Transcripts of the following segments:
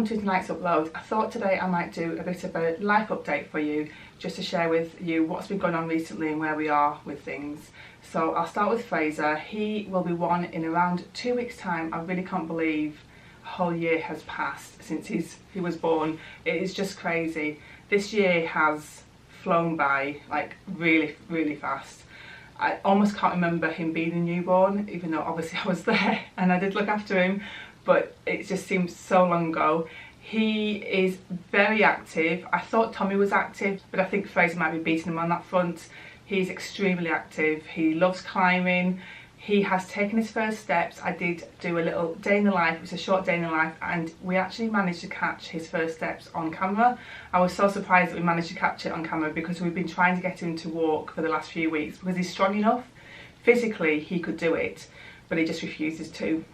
to tonight's upload. I thought today I might do a bit of a life update for you, just to share with you what's been going on recently and where we are with things. So I'll start with Fraser. He will be 1 in around 2 weeks time. I really can't believe a whole year has passed since he was born. It is just crazy. This year has flown by like really fast. I almost can't remember him being a newborn, even though obviously I was there and I did look after him, but it just seems so long ago. He is very active. I thought Tommy was active, but I think Fraser might be beating him on that front. He's extremely active. He loves climbing. He has taken his first steps. I did do a little day in the life. It was a short day in the life, and we actually managed to catch his first steps on camera. I was so surprised that we managed to catch it on camera, because we've been trying to get him to walk for the last few weeks, because he's strong enough. Physically, he could do it, but he just refuses to.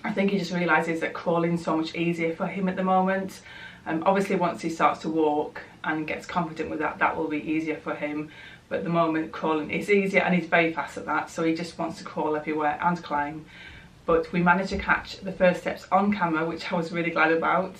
I think he just realises that crawling's so much easier for him at the moment. Obviously once he starts to walk and gets confident with that, that will be easier for him. But at the moment crawling is easier, and he's very fast at that, so he just wants to crawl everywhere and climb. But we managed to catch the first steps on camera, which I was really glad about.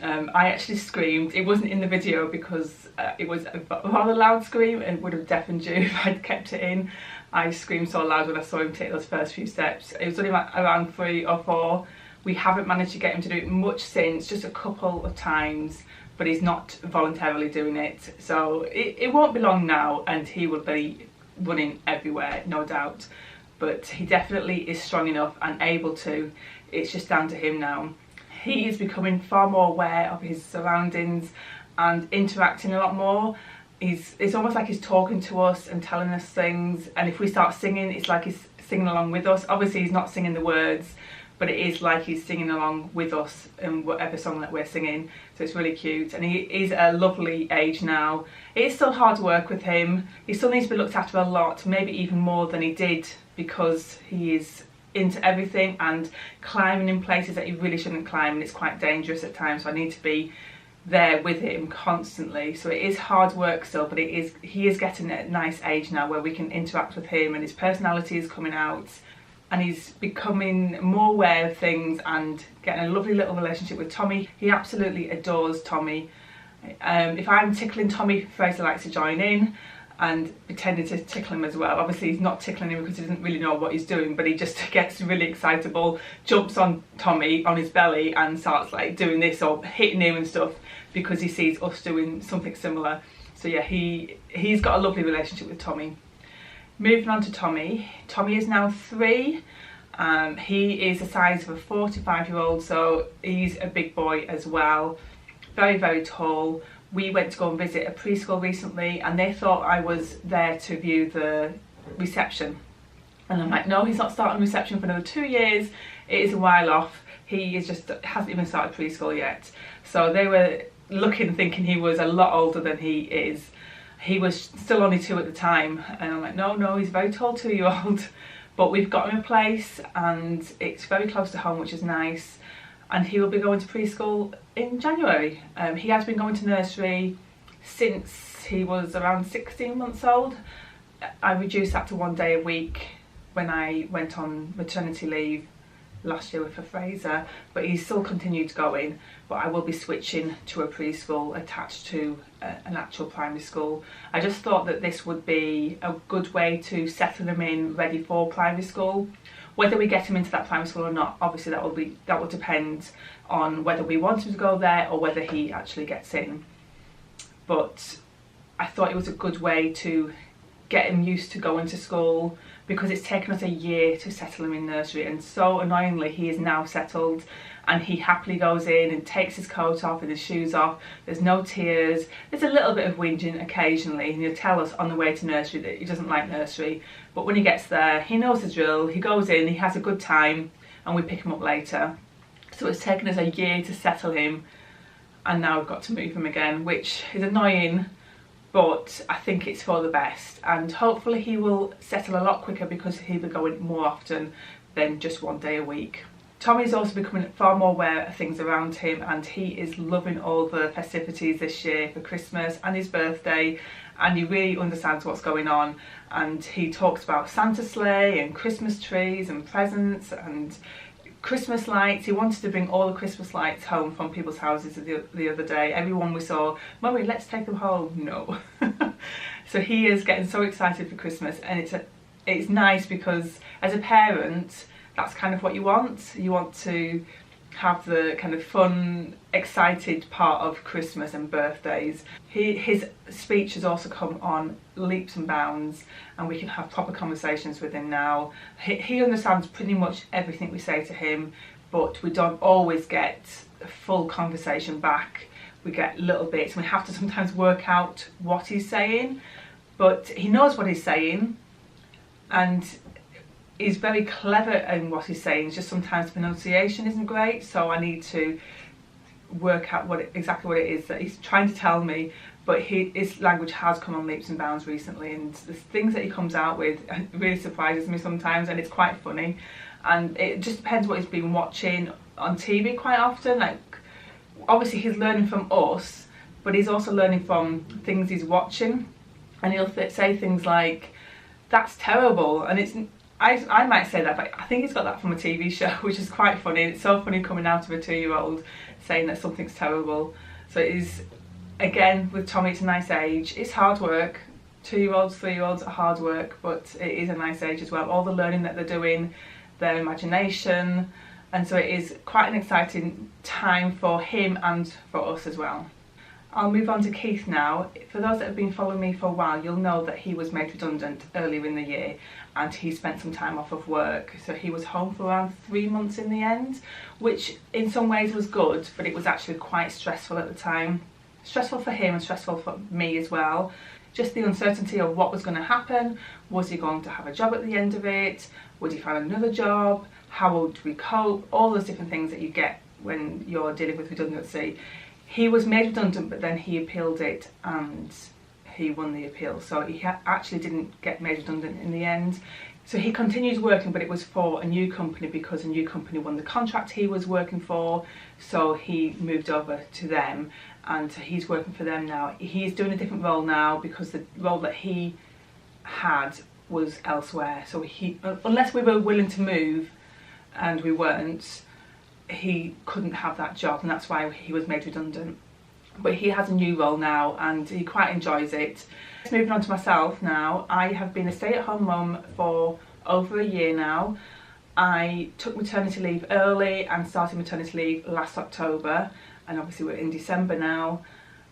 I actually screamed. It wasn't in the video because it was a rather loud scream and would have deafened you if I'd kept it in. I screamed so loud when I saw him take those first few steps. It was only around 3 or 4. We haven't managed to get him to do it much since, just a couple of times, but he's not voluntarily doing it. So it won't be long now and he will be running everywhere, no doubt. But he definitely is strong enough and able to. It's just down to him now. He is becoming far more aware of his surroundings and interacting a lot more. It's almost like he's talking to us and telling us things, and if we start singing, it's like he's singing along with us. Obviously he's not singing the words, but it is like he's singing along with us in whatever song that we're singing, so it's really cute. And he is a lovely age now. It is still hard work with him. He still needs to be looked after a lot, maybe even more than he did, because he is into everything and climbing in places that he really shouldn't climb, and it's quite dangerous at times, so I need to be there with him constantly. So it is hard work still, but he is getting at a nice age now where we can interact with him, and his personality is coming out, and he's becoming more aware of things and getting a lovely little relationship with Tommy. He absolutely adores Tommy. If I'm tickling Tommy, Fraser likes to join in and pretending to tickle him as well. Obviously he's not tickling him because he doesn't really know what he's doing, but he just gets really excitable, jumps on Tommy on his belly and starts like doing this or hitting him and stuff, because he sees us doing something similar. So yeah, he's got a lovely relationship with Tommy. Moving on to Tommy. Tommy is now 3. He is the size of a 4 to 5-year-old, so he's a big boy as well. Very tall. We went to go and visit a preschool recently, and they thought I was there to view the reception. And I'm like, no, he's not starting reception for another 2 years. It is a while off. He hasn't even started preschool yet. So they were looking, thinking he was a lot older than he is. He was still only 2 at the time, and I'm like, no, he's a very tall 2-year-old. But we've got him a place, and it's very close to home, which is nice. And he will be going to preschool in January. He has been going to nursery since he was around 16 months old. I reduced that to 1 day a week when I went on maternity leave last year for Fraser, but he's still continued going. But I will be switching to a preschool attached to an actual primary school. I just thought that this would be a good way to settle him in, ready for primary school. Whether we get him into that primary school or not, obviously that will depend on whether we want him to go there or whether he actually gets in. But I thought it was a good way to get him used to going to school, because it's taken us a year to settle him in nursery, and so annoyingly he is now settled and he happily goes in and takes his coat off and his shoes off. There's no tears. There's a little bit of whinging occasionally, and he'll tell us on the way to nursery that he doesn't like nursery, but when he gets there he knows the drill. He goes in, he has a good time, and we pick him up later. So it's taken us a year to settle him, and now we've got to move him again, which is annoying, but I think it's for the best, and hopefully he will settle a lot quicker because he'll be going more often than just 1 day a week. Tommy's also becoming far more aware of things around him, and he is loving all the festivities this year for Christmas and his birthday, and he really understands what's going on, and he talks about Santa sleigh and Christmas trees and presents and Christmas lights. He wanted to bring all the Christmas lights home from people's houses the other day. Everyone we saw, "Mummy, let's take them home." No. So he is getting so excited for Christmas, and it's nice because as a parent, that's kind of what you want. You want to have the kind of fun, excited part of Christmas and birthdays. His speech has also come on leaps and bounds, and we can have proper conversations with him now. He understands pretty much everything we say to him, but we don't always get a full conversation back. We get little bits, and we have to sometimes work out what he's saying, but he knows what he's saying, and he's very clever in what he's saying. It's just sometimes pronunciation isn't great, so I need to work out exactly what it is that he's trying to tell me. But his language has come on leaps and bounds recently, and the things that he comes out with really surprises me sometimes, and it's quite funny. And it just depends what he's been watching on TV quite often. Like, obviously he's learning from us, but he's also learning from things he's watching, and he'll say things like, "That's terrible," and it's I might say that, but I think he's got that from a TV show, which is quite funny. It's so funny coming out of a 2-year-old saying that something's terrible. So it is, again, with Tommy, it's a nice age. It's hard work. 2-year-olds, 3-year-olds are hard work, but it is a nice age as well. All the learning that they're doing, their imagination, and so it is quite an exciting time for him and for us as well. I'll move on to Keith now. For those that have been following me for a while, you'll know that he was made redundant earlier in the year, and he spent some time off of work. So he was home for around 3 months in the end, which in some ways was good, but it was actually quite stressful at the time. Stressful for him and stressful for me as well. Just the uncertainty of what was going to happen. Was he going to have a job at the end of it? Would he find another job? How would we cope? All those different things that you get when you're dealing with redundancy. He was made redundant, but then he appealed it and he won the appeal. So he actually didn't get made redundant in the end. So he continued working, but it was for a new company because a new company won the contract he was working for. So he moved over to them, and he's working for them now. He's doing a different role now because the role that he had was elsewhere. So unless we were willing to move, and we weren't, he couldn't have that job, and that's why he was made redundant. But he has a new role now and he quite enjoys it. Moving on to myself now, I have been a stay-at-home mum for over a year now. I took maternity leave early and started maternity leave last October, and obviously we're in December now.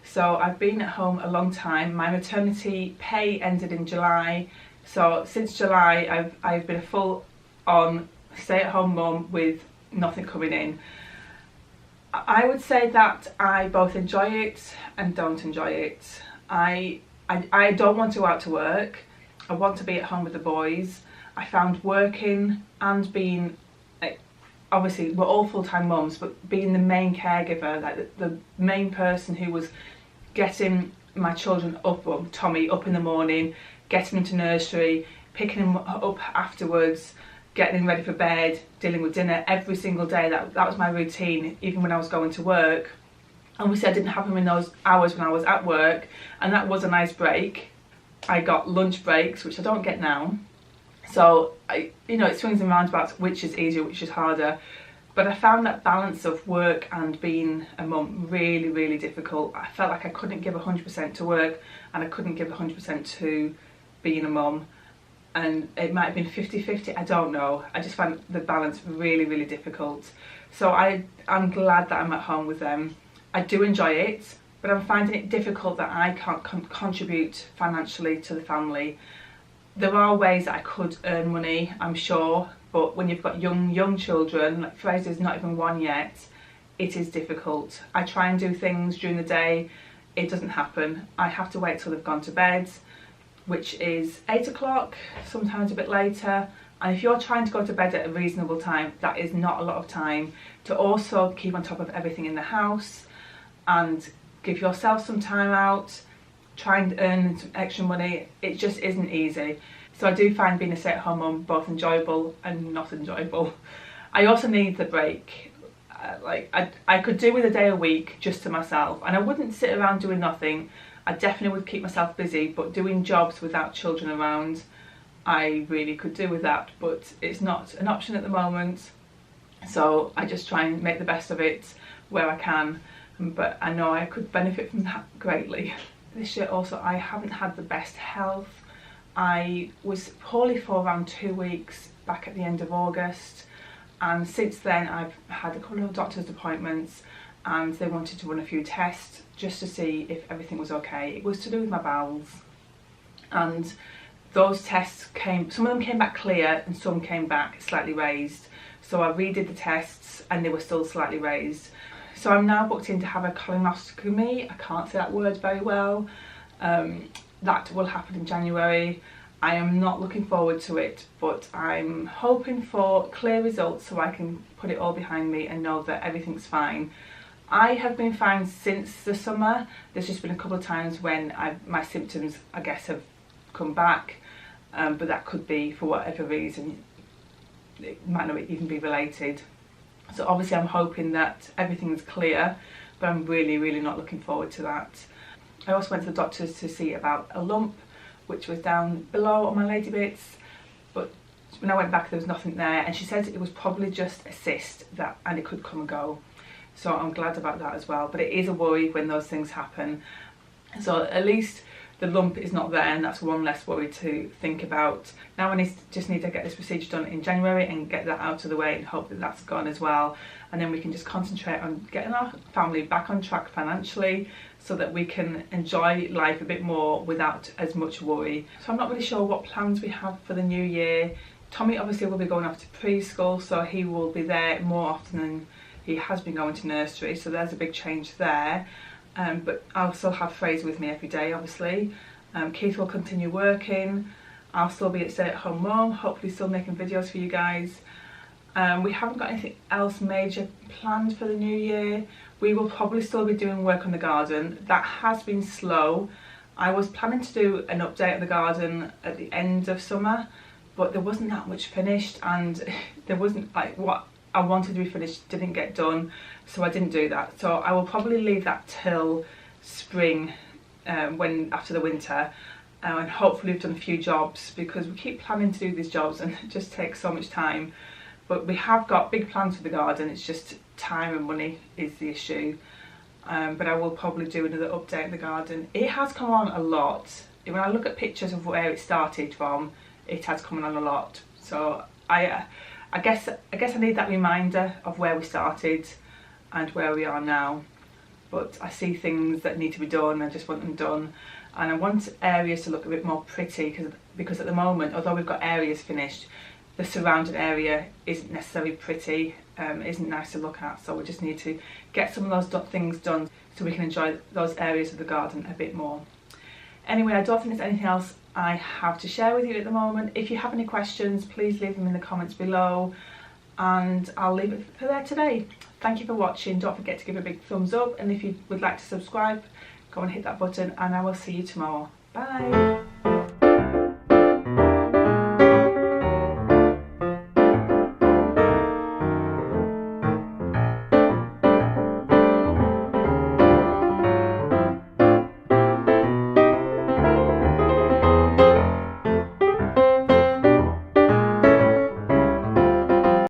So I've been at home a long time. My maternity pay ended in July, so since July I've been a full-on stay-at-home mum with nothing coming in. I would say that I both enjoy it and don't enjoy it. I don't want to go out to work. I want to be at home with the boys. I found working and being, obviously we're all full-time mums, but being the main caregiver, like the main person who was getting my children up, well, Tommy up in the morning, getting him to nursery, picking him up afterwards, getting him ready for bed, dealing with dinner every single day. That was my routine, even when I was going to work. Obviously I didn't have him in those hours when I was at work, and that was a nice break. I got lunch breaks, which I don't get now. So it swings and roundabouts, which is easier, which is harder. But I found that balance of work and being a mum really, really difficult. I felt like I couldn't give 100% to work, and I couldn't give 100% to being a mum. And it might have been 50-50, I don't know. I just found the balance really, really difficult. So I'm glad that I'm at home with them. I do enjoy it, but I'm finding it difficult that I can't contribute financially to the family. There are ways that I could earn money, I'm sure, but when you've got young children, like Fraser's not even 1 yet, it is difficult. I try and do things during the day, it doesn't happen. I have to wait till they've gone to bed, which is 8 o'clock, sometimes a bit later. And if you're trying to go to bed at a reasonable time, that is not a lot of time to also keep on top of everything in the house and give yourself some time out, try and earn some extra money. It just isn't easy. So I do find being a stay-at-home mum both enjoyable and not enjoyable. I also need the break. I could do with a day a week just to myself, and I wouldn't sit around doing nothing. I definitely would keep myself busy, but doing jobs without children around, I really could do with that, but it's not an option at the moment. So I just try and make the best of it where I can, but I know I could benefit from that greatly. This year also I haven't had the best health. I was poorly for around 2 weeks back at the end of August, and since then I've had a couple of doctor's appointments and they wanted to run a few tests just to see if everything was okay. It was to do with my bowels, and those tests some of them came back clear and some came back slightly raised. So I redid the tests and they were still slightly raised. So I'm now booked in to have a colonoscopy. I can't say that word very well. That will happen in January. I am not looking forward to it, but I'm hoping for clear results so I can put it all behind me and know that everything's fine. I have been fine since the summer. There's just been a couple of times when my symptoms, I guess, have come back, but that could be for whatever reason. It might not even be related. So obviously I'm hoping that everything's clear, but I'm really not looking forward to that. I also went to the doctors to see about a lump which was down below on my lady bits, but when I went back there was nothing there, and she said it was probably just a cyst and it could come and go. So I'm glad about that as well, but it is a worry when those things happen. So at least the lump is not there, and that's one less worry to think about. Now I just need to get this procedure done in January and get that out of the way and hope that that's gone as well, and then we can just concentrate on getting our family back on track financially so that we can enjoy life a bit more without as much worry. So I'm not really sure what plans we have for the new year. Tommy obviously will be going off to preschool, so he will be there more often than he has been going to nursery, so there's a big change there. But I'll still have Fraser with me every day, obviously. Keith will continue working. I'll still be a stay-at-home mum, hopefully still making videos for you guys. We haven't got anything else major planned for the new year. We will probably still be doing work on the garden. That has been slow. I was planning to do an update of the garden at the end of summer, but there wasn't that much finished, and there wasn't, like, what I wanted to be finished didn't get done, so I didn't do that. So I will probably leave that till spring, after the winter, and hopefully we've done a few jobs, because we keep planning to do these jobs and it just takes so much time. But we have got big plans for the garden, it's just time and money is the issue. But I will probably do another update of the garden. It has come on a lot. When I look at pictures of where it started from, it has come on a lot. So I guess I need that reminder of where we started and where we are now. But I see things that need to be done, I just want them done. And I want areas to look a bit more pretty, because at the moment, although we've got areas finished, the surrounding area isn't necessarily pretty, isn't nice to look at. So we just need to get some of those things done so we can enjoy those areas of the garden a bit more. Anyway, I don't think there's anything else I have to share with you at the moment. If you have any questions, please leave them in the comments below, and I'll leave it for there today. Thank you for watching. Don't forget to give a big thumbs up, and if you would like to subscribe, go and hit that button, and I will see you tomorrow. Bye.